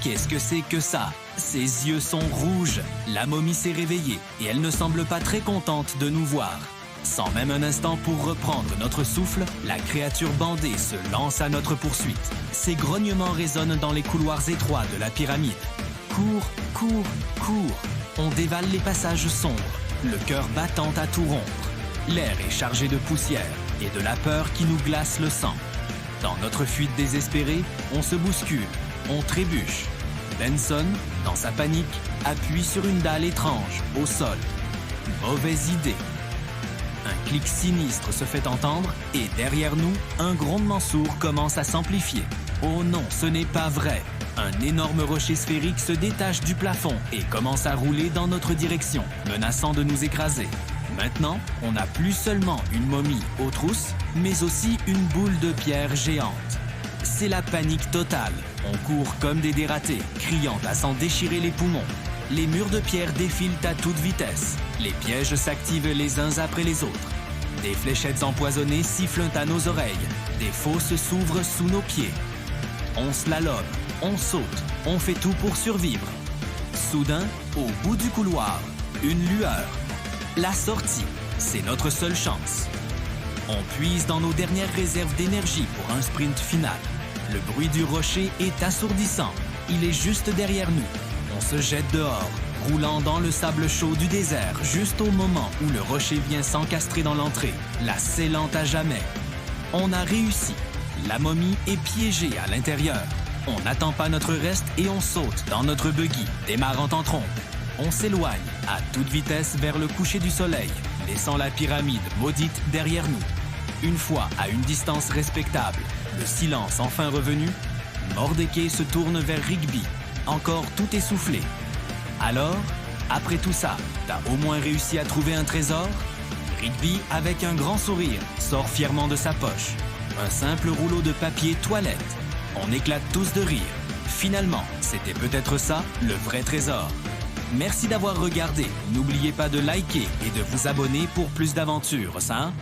Qu'est-ce que c'est que ça? Ses yeux sont rouges. La momie s'est réveillée et elle ne semble pas très contente de nous voir. Sans même un instant pour reprendre notre souffle, la créature bandée se lance à notre poursuite. Ses grognements résonnent dans les couloirs étroits de la pyramide. Cours, cours, cours. On dévale les passages sombres, le cœur battant à tout rompre. L'air est chargé de poussière et de la peur qui nous glace le sang. Dans notre fuite désespérée, on se bouscule, on trébuche. Benson, dans sa panique, appuie sur une dalle étrange au sol. Mauvaise idée. Un clic sinistre se fait entendre et derrière nous, un grondement sourd commence à s'amplifier. Oh non, ce n'est pas vrai. Un énorme rocher sphérique se détache du plafond et commence à rouler dans notre direction, menaçant de nous écraser. Maintenant, on n'a plus seulement une momie aux trousses, mais aussi une boule de pierre géante. C'est la panique totale. On court comme des dératés, criant à s'en déchirer les poumons. Les murs de pierre défilent à toute vitesse. Les pièges s'activent les uns après les autres. Des fléchettes empoisonnées sifflent à nos oreilles. Des fosses s'ouvrent sous nos pieds. On slalome, on saute, on fait tout pour survivre. Soudain, au bout du couloir, une lueur. La sortie, c'est notre seule chance. On puise dans nos dernières réserves d'énergie pour un sprint final. Le bruit du rocher est assourdissant. Il est juste derrière nous. On se jette dehors, roulant dans le sable chaud du désert, juste au moment où le rocher vient s'encastrer dans l'entrée, la scellant à jamais. On a réussi. La momie est piégée à l'intérieur. On n'attend pas notre reste et on saute dans notre buggy, démarrant en trompe. On s'éloigne à toute vitesse vers le coucher du soleil, laissant la pyramide maudite derrière nous. Une fois à une distance respectable, le silence enfin revenu, Mordecai se tourne vers Rigby, encore tout essoufflé. Alors, après tout ça, t'as au moins réussi à trouver un trésor? Rigby, avec un grand sourire, sort fièrement de sa poche. Un simple rouleau de papier toilette. On éclate tous de rire. Finalement, c'était peut-être ça, le vrai trésor. Merci d'avoir regardé. N'oubliez pas de liker et de vous abonner pour plus d'aventures, ça hein?